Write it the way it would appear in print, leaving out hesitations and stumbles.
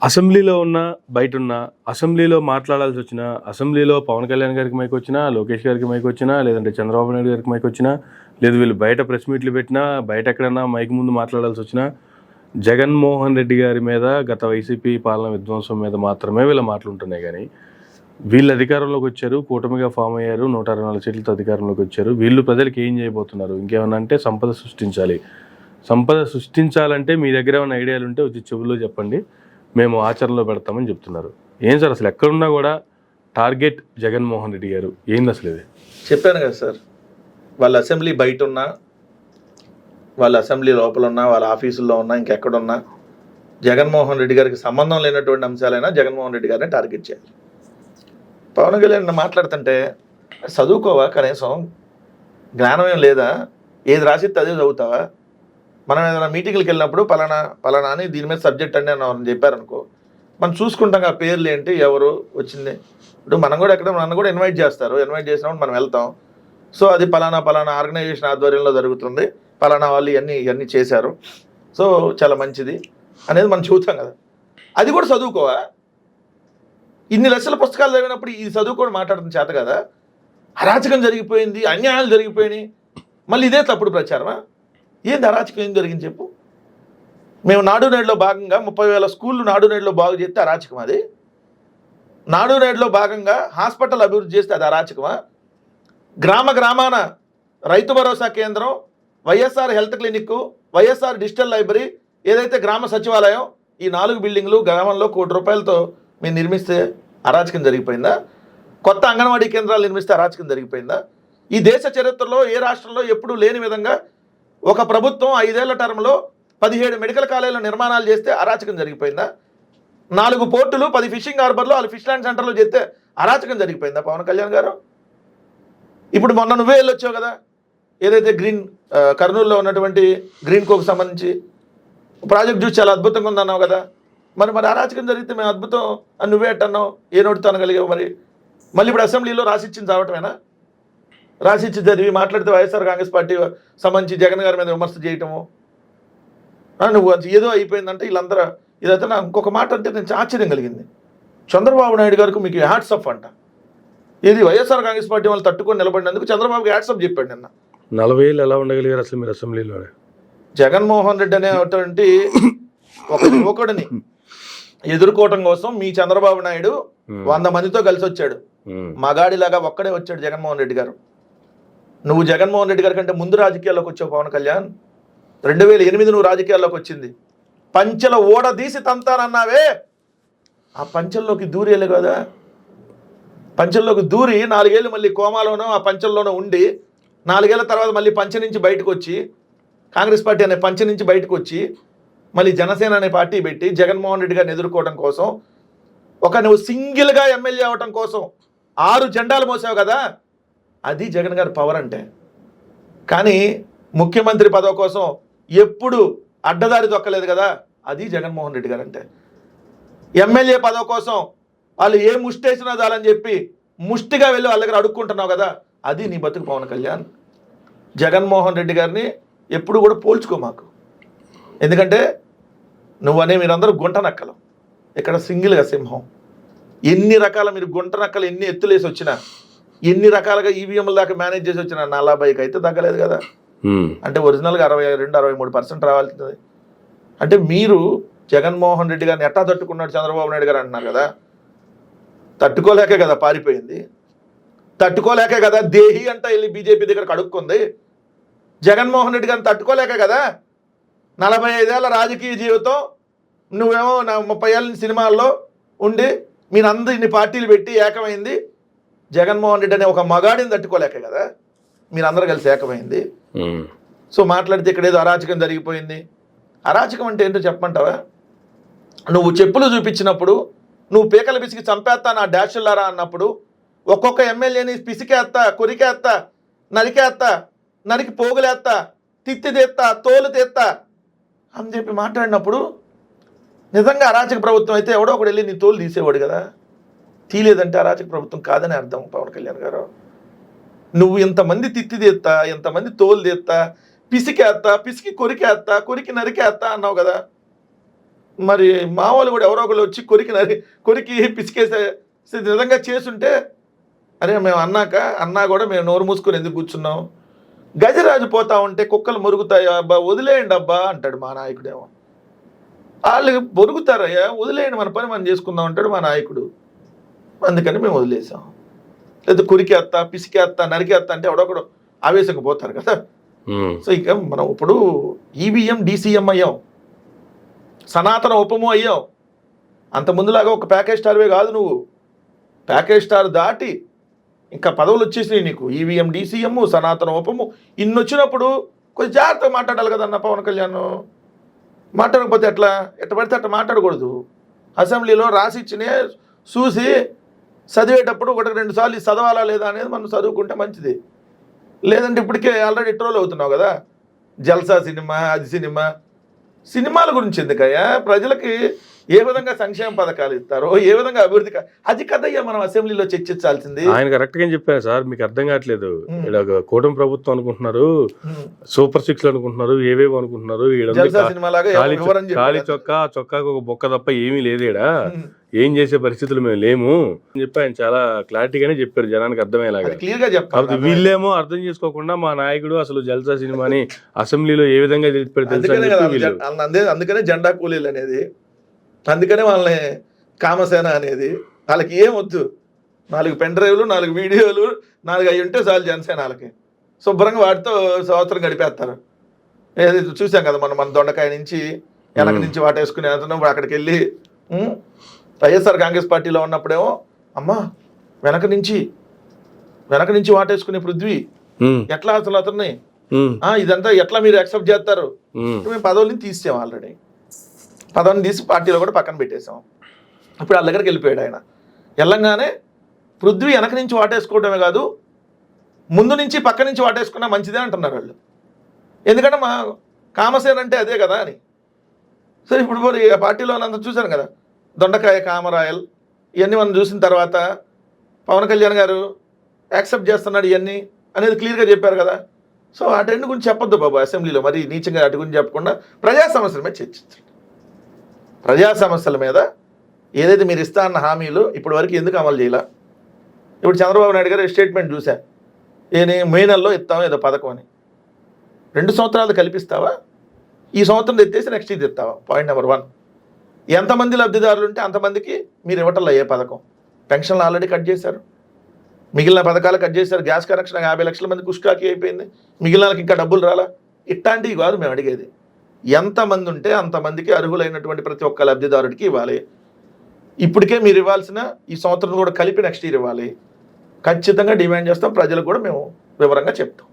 అసెంబ్లీలో ఉన్న బయట ఉన్న అసెంబ్లీలో మాట్లాడాల్సి వచ్చినా అసెంబ్లీలో పవన్ కళ్యాణ్ గారికి మైక్ వచ్చినా లోకేష్ గారికి మైక్ వచ్చినా లేదంటే చంద్రబాబు నాయుడు గారికి మైక్ వచ్చినా లేదు వీళ్ళు బయట ప్రెస్ మీట్లు పెట్టినా బయట ఎక్కడన్నా మైక్ ముందు మాట్లాడాల్సి వచ్చినా జగన్మోహన్ రెడ్డి గారి మీద గత వైసీపీ పాలన విధ్వంసం మీద మాత్రమే వీళ్ళ మాటలు ఉంటున్నాయి. కానీ వీళ్ళు అధికారంలోకి వచ్చారు, కూటమిగా ఫామ్ అయ్యారు, 164 సీట్లతో అధికారంలోకి వచ్చారు. వీళ్ళు ప్రజలకు ఏం చేయబోతున్నారు? ఇంకేమన్నా అంటే సంపద సృష్టించాలి. సంపద సృష్టించాలంటే మీ దగ్గర ఏమైనా ఐడియాలు ఉంటే వచ్చి చెవుల్లో చెప్పండి, మేము ఆచరణలో పెడతామని చెప్తున్నారు. ఏం సార్ అసలు ఎక్కడున్నా కూడా టార్గెట్ జగన్మోహన్ రెడ్డి గారు ఏంది అసలు? ఇది చెప్పాను కదా సార్, వాళ్ళ అసెంబ్లీ బయట ఉన్నా, వాళ్ళ అసెంబ్లీ లోపల ఉన్నా, వాళ్ళ ఆఫీసుల్లో ఉన్నా, ఇంకెక్కడున్నా జగన్మోహన్ రెడ్డి గారికి సంబంధం లేనటువంటి అంశాలైనా జగన్మోహన్ రెడ్డి గారిని టార్గెట్ చేయాలి. పవన్ కళ్యాణ్ మాట్లాడుతుంటే చదువుకోవా, కనీసం జ్ఞానం ఏం లేదా? ఏది రాసిస్తే అదే చదువుతావా? మనం ఏదైనా మీటింగ్లకు వెళ్ళినప్పుడు పలానా అని దీని మీద సబ్జెక్ట్ అని అని చెప్పారనుకో, మనం చూసుకుంటాం ఆ పేర్లు ఏంటి, ఎవరు వచ్చింది. ఇప్పుడు మనం కూడా నన్ను కూడా ఇన్వైట్ చేస్తారు, ఇన్వైట్ చేసినప్పుడు మనం వెళ్తాం. సో అది పలానా ఆర్గనైజేషన్ ఆధ్వర్యంలో జరుగుతుంది, పలానా వాళ్ళు ఇవన్నీ చేశారు, సో చాలా మంచిది అనేది మనం చూస్తాం కదా. అది కూడా చదువుకోవా? ఇన్ని లక్షల పుస్తకాలు చదివినప్పుడు ఈ చదువుకోవడం మాట్లాడుతున్న చేత కదా. అరాచకం జరిగిపోయింది, అన్యాయాలు జరిగిపోయినాయి, మళ్ళీ ఇదే తప్పుడు ప్రచారమా? ఏంది అరాచకం? ఏం జరిగింది చెప్పు. మేము నాడు నేడులో భాగంగా 30,000 స్కూళ్ళు నాడు నేడులో బాగు చేస్తే అరాచకం అది? నాడు నేడులో భాగంగా హాస్పిటల్ అభివృద్ధి చేస్తే అది అరాచకమా? గ్రామాన రైతు భరోసా కేంద్రం, YSR health clinic, YSR digital library, ఏదైతే గ్రామ సచివాలయం, ఈ 4 బిల్డింగ్లు గ్రామంలో ₹1 కోటి మేము నిర్మిస్తే అరాచకం జరిగిపోయిందా? కొత్త అంగన్వాడీ కేంద్రాలు నిర్మిస్తే అరాచకం జరిగిపోయిందా? ఈ దేశ చరిత్రలో ఏ రాష్ట్రంలో ఎప్పుడూ లేని విధంగా ఒక ప్రభుత్వం 5 ఏళ్ల టర్మ్లో 17 మెడికల్ కాలేజీల నిర్మాణాలు చేస్తే అరాచకం జరిగిపోయిందా? 4 పోర్టులు, 10 ఫిషింగ్ హార్బర్లు, వాళ్ళు ఫిష్ ల్యాండ్ సెంటర్లో చేస్తే అరాచకం జరిగిపోయిందా పవన్ కళ్యాణ్ గారు? ఇప్పుడు మొన్న నువ్వే వెళ్ళొచ్చావు కదా, ఏదైతే కర్నూలులో ఉన్నటువంటి గ్రీన్ కోకు సంబంధించి ప్రాజెక్ట్ చూసి చాలా అద్భుతంగా ఉందన్నావు కదా. మరి అరాచకం జరిగితే మేము అద్భుతం అని నువ్వే అట్టన్నావు, ఏ నోటితో అనగలిగావు? మళ్ళీ ఇప్పుడు అసెంబ్లీలో రాసిచ్చింది చావటమేనా? రాసిచ్చి చదివి మాట్లాడితే వైఎస్ఆర్ కాంగ్రెస్ పార్టీ సంబంధించి జగన్ గారి మీద విమర్శ చేయటము, నువ్వు ఏదో అయిపోయిందంటే వీళ్ళందరూ. ఇదైతే నాకు ఇంకొక మాట అంటే నేను ఆశ్చర్యం కలిగింది. చంద్రబాబు నాయుడు గారికి మీకు హ్యాట్సప్ అంట. ఇది వైఎస్ఆర్ కాంగ్రెస్ పార్టీ వాళ్ళు తట్టుకొని నిలబడినందుకు చంద్రబాబుకి హ్యాట్సప్ చెప్పాడు నిన్న. 40 ఏళ్ళు ఎలా ఉండగలిగారు అసలు మీరు అసెంబ్లీలోనే? జగన్మోహన్ రెడ్డి అనేటువంటి ఒక యువకుడిని ఎదుర్కోవటం కోసం మీ చంద్రబాబు నాయుడు 100 మందితో కలిసి వచ్చాడు. మగాడిలాగా ఒక్కడే వచ్చాడు జగన్మోహన్ రెడ్డి గారు. నువ్వు జగన్మోహన్ రెడ్డి గారి కంటే ముందు రాజకీయాల్లోకి వచ్చావు పవన్ కళ్యాణ్. 2008 నువ్వు రాజకీయాల్లోకి వచ్చింది. పంచెల ఓడదీసి తంతానన్నావే, ఆ పంచెల్లోకి దూరేలే కదా. పంచెల్లోకి దూరి 4 ఏళ్ళు మళ్ళీ కోమాలోనో ఆ పంచెల్లోనో ఉండి 4 ఏళ్ల తర్వాత మళ్ళీ పంచె నుంచి బయటకు వచ్చి, కాంగ్రెస్ పార్టీ అనే పంచె నుంచి బయటకు వచ్చి మళ్ళీ జనసేన అనే పార్టీ పెట్టి జగన్మోహన్ రెడ్డి గారిని ఎదుర్కోవడం కోసం, నువ్వు సింగిల్గా ఎమ్మెల్యే అవడం కోసం 6 జెండాలు మోసావు కదా. అది జగన్ గారి పవర్ అంటే. కానీ ముఖ్యమంత్రి పదవి కోసం ఎప్పుడు అడ్డదారి దొక్కలేదు కదా, అది జగన్మోహన్ రెడ్డి గారు అంటే. ఎమ్మెల్యే పదవి కోసం వాళ్ళు ఏ ముష్టి వేసినా చాలని చెప్పి ముష్టిగా వెళ్ళి వాళ్ళ దగ్గర అడుక్కుంటున్నావు కదా, అది నీ బతుకు పవన్ కళ్యాణ్. జగన్మోహన్ రెడ్డి గారిని ఎప్పుడు కూడా పోల్చుకో మాకు. ఎందుకంటే మీరందరూ గుంట నక్కలు, ఇక్కడ సింగిల్గా సింహం. ఎన్ని రకాల మీరు గుంట నక్కలు ఎన్ని ఎత్తులేసి వచ్చినా, ఎన్ని రకాలుగా ఈవీఎంల దాకా మేనేజ్ చేసి వచ్చినా 40కి అయితే తగ్గలేదు కదా. అంటే ఒరిజినల్గా 62-63% రావాల్సింది. అంటే మీరు జగన్మోహన్ రెడ్డి గారిని ఎట్టా తట్టుకున్నాడు చంద్రబాబు నాయుడు గారు అంటున్నారు కదా. తట్టుకోలేకే కదా పారిపోయింది, తట్టుకోలేకే కదా దేహి అంట వెళ్ళి బీజేపీ దగ్గరకు అడుక్కుంది. జగన్మోహన్ రెడ్డి గారిని తట్టుకోలేకే కదా 45 ఏళ్ల రాజకీయ జీవితం, నువ్వేమో 30 ఏళ్ళ సినిమాల్లో ఉండి మీరందరూ ఇన్ని పార్టీలు పెట్టి ఏకమైంది. జగన్మోహన్ రెడ్డి అనే ఒక మగాడిని తట్టుకోలేకే కదా మీరందరూ కలిసి ఏకమైంది. సో మాట్లాడితే ఇక్కడ ఏదో అరాచకం జరిగిపోయింది. అరాచకం అంటే ఏంటో చెప్పమంటావా? నువ్వు చెప్పులు చూపించినప్పుడు, నువ్వు పీకల పిసికి చంపేస్తా నా డాషుల్లారా అన్నప్పుడు, ఒక్కొక్క ఎమ్మెల్యేని పిసికేస్తా, కొరికేస్తా, నరికి పోగులేస్తా, తిత్తి తీస్తా, తోలు తీస్తా అని చెప్పి మాట్లాడినప్పుడు నిజంగా అరాచక ప్రభుత్వం అయితే ఎవడో ఒకడు వెళ్ళి నీ తోలు తీసేవాడు కదా. తీలేదంటే అరాచక ప్రభుత్వం కాదని అర్థం పవన్ కళ్యాణ్ గారు. నువ్వు ఇంతమంది తిత్తి తీస్తా, ఇంతమంది తోలు తీస్తా, పిసికి కొరికేస్తా, కొరికి నరికేస్తా అన్నావు కదా. మరి మా వాళ్ళు కూడా ఎవరో ఒకళ్ళు వచ్చి కొరికి పిసికేసే నిజంగా చేసుంటే అరే మేము అన్నా కూడా మేము నోరు మూసుకొని ఎందుకు కూర్చున్నాం, గజరాజు పోతా ఉంటే కుక్కలు మురుగుతాయా అబ్బా వదిలేయండి అబ్బా అంటాడు మా నాయకుడేమో. వాళ్ళు పొరుగుతారయ్యా వదిలేయండి మన పని మనం చేసుకుందాం అంటాడు మా నాయకుడు. అందుకని మేము వదిలేసాం. లేదా కొరికేస్తా పిసికేస్తా నరికేస్తా అంటే ఎవడొకడు ఆవేశంగా పోతారు కదా. సో ఇక మనం ఇప్పుడు ఈవీఎం డీసీఎం అయ్యాం, సనాతన ఉపము అయ్యాం. అంత ముందులాగా ఒక ప్యాకేజ్ స్టార్వే కాదు, నువ్వు ప్యాకేజ్ స్టార్ దాటి ఇంకా పదవులు వచ్చేసినాయి నీకు. ఈవీఎం డీసీఎం సనాతన ఉపము ఇన్ని వచ్చినప్పుడు కొంచెం జాగ్రత్తగా మాట్లాడాలి కదన్న పవన్ కళ్యాణ్. మాట్లాడకపోతే ఎట్లా పడితే అట్లా మాట్లాడకూడదు. అసెంబ్లీలో రాసిచ్చినే చూసి చదివేటప్పుడు 1-2 సార్లు చదవాలా లేదా అనేది మనం చదువుకుంటే మంచిది. లేదంటే ఇప్పటికే ఆల్రెడీ ట్రోల్ అవుతున్నావు కదా, జల్సా సినిమా అది సినిమాల గురించి ఎందుకయ్యా, ప్రజలకి ఏ విధంగా సంక్షేమ పథకాలు ఇస్తారో ఏ విధంగా అభివృద్ధి అది కదయ్యా మనం అసెంబ్లీలో చర్చించాల్సింది. ఆయన కరెక్ట్ గా చెప్పారు సార్, మీకు అర్థం కావట్లేదు. ఇక్కడ కూటమి ప్రభుత్వం అనుకుంటున్నారు, సూపర్ 6 అనుకుంటున్నారు, ఏవేవో అనుకుంటున్నారు. ఖాళీ చొక్కాకు ఒక బొక్క తప్ప ఏమీ లేదు ఈడ, ఏం చేసే పరిస్థితులు మేము లేము అని చెప్పి ఆయన చాలా క్లారిటీగానే చెప్పారు, జనానికి అర్థమయ్యేలాగా. క్లియర్ గా చెప్పారు. వీళ్ళేమో అర్థం చేసుకోకుండా మా నాయకుడు అసలు జల్సా సినిమాని అసెంబ్లీలో ఏ విధంగా అందుకనే జెండా కూలీలు అనేది, అందుకనే వాళ్ళని కామసేన అనేది. వాళ్ళకి ఏం వద్దు, 4 పెన్ డ్రైవ్లు 4 వీడియోలు 4 అవి ఉంటే చాలు జనసేన వాళ్ళకి. శుభ్రంగా వాటితో సంవత్సరం గడిపేస్తారు. చూసాం కదా మన దొండకాయ నుంచి వెనక నుంచి వాటేసుకుని వెళ్తున్నాం. అక్కడికి వెళ్ళి వైఎస్ఆర్ కాంగ్రెస్ పార్టీలో ఉన్నప్పుడేమో అమ్మా వెనక నుంచి వాటేసుకునే పృథ్వీ ఎట్లా అసలు అతన్ని ఇదంతా ఎట్లా మీరు యాక్సెప్ట్ చేస్తారు. మేము పదవుల్ని తీసాం, ఆల్రెడీ పదవిని తీసి పార్టీలో కూడా పక్కన పెట్టేశాం. ఇప్పుడు వాళ్ళ దగ్గరికి వెళ్ళిపోయాడు ఆయన. వెళ్ళంగానే పృథ్వీ వెనక నుంచి వాటేసుకోవడమే కాదు, ముందు నుంచి పక్క నుంచి వాటేసుకున్నా మంచిదే అంటున్నారు వాళ్ళు. ఎందుకంటే మా కామసేన అంటే అదే కదా అని. సరే ఇప్పుడు మరి ఆ పార్టీలో అంతా చూశాను కదా, దొండకాయ కామరాయల్ ఇవన్నీ మనం చూసిన తర్వాత పవన్ కళ్యాణ్ గారు యాక్సెప్ట్ చేస్తున్నాడు ఇవన్నీ అనేది క్లియర్గా చెప్పారు కదా. సో ఆ ట్రెండ్ గురించి చెప్పొద్దు బాబు అసెంబ్లీలో, మరి నీచంగా అటు గురించి చెప్పకుండా ప్రజా సమస్యల మీద చర్చించండి. ప్రజా సమస్యల మీద ఏదైతే మీరు ఇస్తా అన్న హామీలు ఇప్పటి వరకు ఎందుకు అమలు చేయాల. ఇప్పుడు చంద్రబాబు నాయుడు గారు స్టేట్మెంట్ చూసా, మే నెలలో ఇస్తాం ఏదో పథకం అని. 2 సంవత్సరాలు కల్పిస్తావా, ఈ సంవత్సరం ఎత్తేసి నెక్స్ట్ ఇది ఇస్తావా? పాయింట్ నెంబర్ 1, ఎంతమంది లబ్ధిదారులు ఉంటే అంతమందికి మీరు ఇవ్వటంలో ఏ పథకం. పెన్షన్లు ఆల్రెడీ కట్ చేశారు, మిగిలిన పథకాలు కట్ చేశారు. గ్యాస్ కనెక్షన్ 50 లక్షల మంది కుష్కాకి అయిపోయింది, మిగిలిన వాళ్ళకి ఇంకా డబ్బులు రాలా. ఇట్లాంటివి కాదు మేము అడిగేది, ఎంతమంది ఉంటే అంతమందికి అర్హులైనటువంటి ప్రతి ఒక్క లబ్ధిదారుడికి ఇవ్వాలి. ఇప్పటికే మీరు ఇవ్వాల్సిన ఈ సంవత్సరం కూడా కలిపి నెక్స్ట్ ఇయర్ ఇవ్వాలి. ఖచ్చితంగా డిమాండ్ చేస్తాం, ప్రజలకు కూడా మేము వివరంగా చెప్తాం.